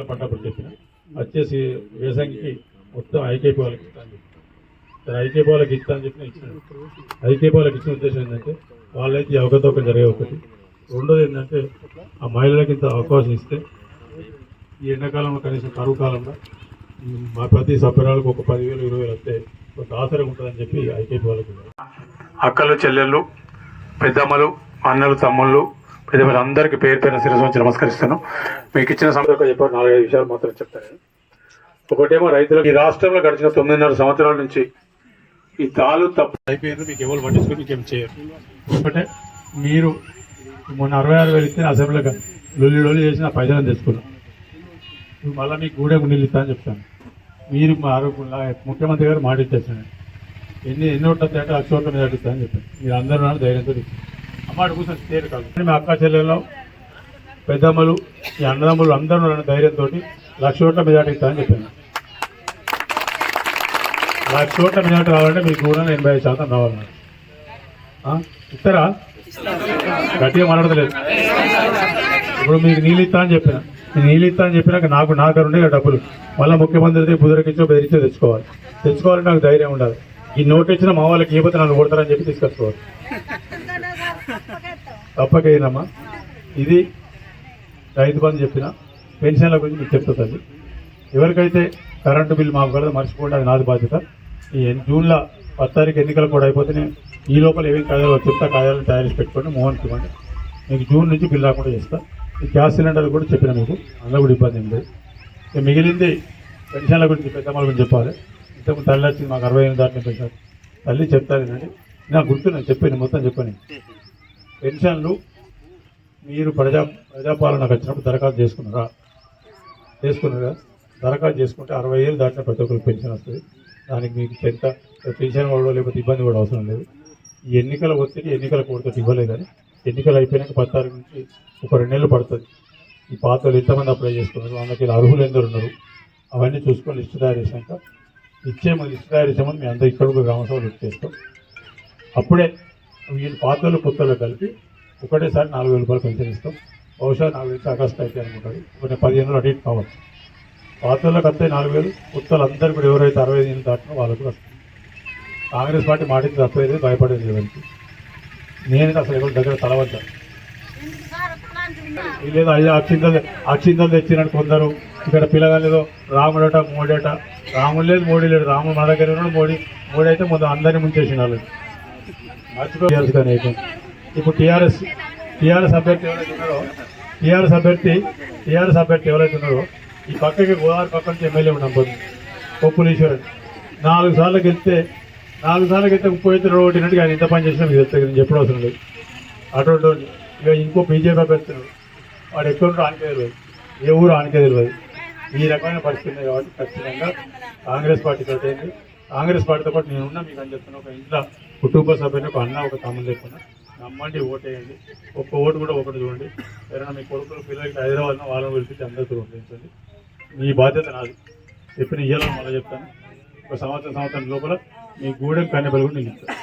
ఎన్నికల పడ్డప్పుడు చెప్పిన వచ్చేసి వ్యవసాయానికి మొత్తం ఐకేపీ వాళ్ళకి ఇస్తాను చెప్పి ఐకేపీ వాళ్ళకి ఇస్తాను చెప్పిన ఇచ్చిన ఐకేపీ వాళ్ళకి ఇచ్చిన ఉద్దేశం ఏంటంటే వాళ్ళైతే అవకతవకలు జరిగే ఒకటి. రెండోది ఏంటంటే ఆ మహిళలకి ఇంత అవకాశం ఇస్తే ఈ ఎండాకాలంలో కనీసం కరువు కాలంలో మా ప్రతి సభ్యురాలకు ఒక 10,000 20,000 వస్తే కొంత ఆసరం ఉంటుందని చెప్పి ఐకేపీ వాళ్ళకి. అక్కలు చెల్లెళ్ళు పెద్దమ్మలు అన్నలు తమ్ముళ్ళు పెద్దమ్మలు అందరికీ పేరు పేరున శిరస్సు వచ్చి నమస్కరిస్తాను. మీకు ఇచ్చిన సమయంలో చెప్పారు 4-5 విషయాలు మాత్రం చెప్తాను. ఒకటేమో రైతులకు ఈ రాష్ట్రంలో గడిచిన 9.5 సంవత్సరాల నుంచి ఈ తాలు తప్పు అయిపోయింది, మీకు ఎవరు పట్టించుకుని మీకు ఏం చేయరు. ఒకటే మీరు మొన్న 66,000 ఇస్తే అసెంబ్లీగా లొల్లి చేసి నా పైసలను తెచ్చుకున్నాం. మళ్ళీ మీకు గూడెకు నీళ్ళు ఇస్తా అని చెప్తాను. మీరు మా ముఖ్యమంత్రి గారు మాట ఇచ్చేస్తాను ఎన్ని ఓట్ల తేట 1,00,000 ఓట్ల మీద ఇస్తా అని చెప్పాను. మీరు అందరూ ధైర్యంతో ఇచ్చారు. అమ్మాట కూర్చొని తేరు కాదు. మీ అక్క చెల్లెల్లో పెద్దమ్మలు ఈ అన్నదమ్ములు అందరూ ధైర్యంతో 1,00,000 ఓట్ల మీద ఇస్తా అని చెప్పాను. 1,00,000 ఓట్ల మీద రావాలంటే మీకు కూడా 85% రావాలన్నారు. ఇస్తారా? గట్టిగా మాట్లాడతలేదు. ఇప్పుడు మీకు నీళ్ళు ఇస్తా అని చెప్పిన నీళ్ళు ఇస్తా అని చెప్పినాక నా దగ్గర ఉండే డబ్బులు మళ్ళీ ముఖ్యమంత్రి బుధరకిచ్చో బెదిరించో తెచ్చుకోవాలంటే నాకు ధైర్యం ఉండాలి. ఈ నోట్ ఇచ్చిన మా వాళ్ళకి ఏ పోతే నన్ను కొడతారని చెప్పి తీసుకొచ్చుకోవాలి. తప్పకేనమ్మా. ఇది రైతు బంధు చెప్పిన పెన్షన్ల గురించి మీకు చెప్తుంది. ఎవరికైతే కరెంటు బిల్లు మాకు కదా మర్చిపోండి, అది నాది బాధ్యత. ఈ జూన్లో 10 తారీఖు ఎన్నికలు కూడా అయిపోతే ఈ లోపల ఏమేమి కాయాలో చెప్తా, కాయాలను తయారు చేసి పెట్టుకోండి. మోహన్కి ఇవ్వండి. మీకు జూన్ నుంచి బిల్ రాకుండా చేస్తా. ఈ గ్యాస్ సిలిండర్ కూడా చెప్పిన మీకు అందులో కూడా ఇబ్బంది ఏం లేదు. మిగిలింది పెన్షన్ల గురించి పెద్దమ్మల గురించి చెప్పాలి. ఇంతకు తల్లి వచ్చింది మాకు 68 దాటిన పెన్షన్ తల్లి చెప్తాను అండి. నాకు గుర్తున్నాను చెప్పాను మొత్తం చెప్పాను. పెన్షన్లు మీరు ప్రజాపాలనకు వచ్చినప్పుడు దరఖాస్తు చేసుకున్నారా? దరఖాస్తు చేసుకుంటే 60 ఏళ్ళు దాటిన ప్రతి ఒక్కరికి పెన్షన్ వస్తుంది. దానికి మీకు ఎంత పెన్షన్ కూడా లేకపోతే ఇబ్బంది కూడా అవసరం లేదు. ఈ ఎన్నికల ఒత్తిడి ఎన్నికల కోరికతో ఇవ్వలేదని ఎన్నికలు అయిపోయినాక 10 తారీఖు నుంచి ఒక 2 నెలలు పడుతుంది. ఈ పాత్రలు ఎంతమంది అప్లై చేసుకున్నారు, అందుకే అర్హులు ఎందరు ఉన్నారు అవన్నీ చూసుకొని లిస్టు తయారు చేశాక లిస్టు తయారు చేసామని మేము అందరూ ఇక్కడ కూడా గ్రామసభలు చేస్తాం. అప్పుడే వీళ్ళు పాత్రలు కొత్తలు కలిపి ఒకటేసారి 4,000 రూపాయలు పెన్షన్ ఇస్తాం. బహుశా 4 నుంచి ఆగస్టు అయితే అనుకుంటుంది. కొన్ని 15 రోజులు అటు కావచ్చు. పాత్రలకు వస్తే 4,000, కొత్తలు అందరూ కూడా ఎవరైతే 65 ఏళ్ళు దాటినో వాళ్ళకు వస్తుంది. కాంగ్రెస్ పార్టీ మాటికి తప్పేది, భయపడేది ఎవరికి. నేను అసలు ఎవరి దగ్గర తలవద్దా లేదు. అక్షింతలు తెచ్చినట్టు కొందరు ఇక్కడ పిల్లగాలు ఏదో రాముడట మోడట. రాముడు లేదు మోడీ లేడు. రాముడు మన దగ్గర ఉన్నాడు, మోడీ అయితే ముందు అందరినీ ముంచేసిన వాళ్ళు మర్చిపోయాల్సి. కానీ అయితే ఇప్పుడు టీఆర్ఎస్ అభ్యర్థి ఎవరైతే ఉన్నారో టీఆర్ఎస్ అభ్యర్థి ఎవరైతే ఉన్నారో ఈ పక్కకి గోదావరి పక్క నుంచి ఎమ్మెల్యే ఉన్నాం కొప్పులీశ్వరన్ 4 సార్లు గెలిస్తే 30 ఎత్తులు రోడ్డినట్టు ఆయన ఎంత పని చేసినా మీకు తెలుస్తుంది. నేను చెప్పడం అవసరం లేదు. అటువంటి ఇక ఇంకో బీజేపీ అభ్యర్థులు వాడు ఎక్కడ ఆనికే తెలియదు, ఏ ఊరు ఆనికే తెలియదు. ఈ రకమైన పరిస్థితి ఉంది. కాబట్టి ఖచ్చితంగా కాంగ్రెస్ పార్టీతో అయింది. కాంగ్రెస్ పార్టీతో పాటు నేనున్నా మీకు అని చెప్తున్నా. ఒక ఇంట్లో కుటుంబ సభ్యుని ఒక అన్న ఒక తమ్ముడు లేకుండా నమ్మండి, ఓటేయండి. ఒక్క ఓటు కూడా ఒకటి చూడండి. ఎవరైనా మీ కొడుకులు పిల్లలకి హైదరాబాద్లో వాళ్ళని పిలిపించి అందరితో ఓటేయించండి. మీ బాధ్యత నాది. చెప్పిన ఇయ్యాలని మళ్ళీ చెప్తాను. ఒక సంవత్సరం లోపల మీ గూడెం కన్నెపల్లి కూడా నేను చెప్తాను.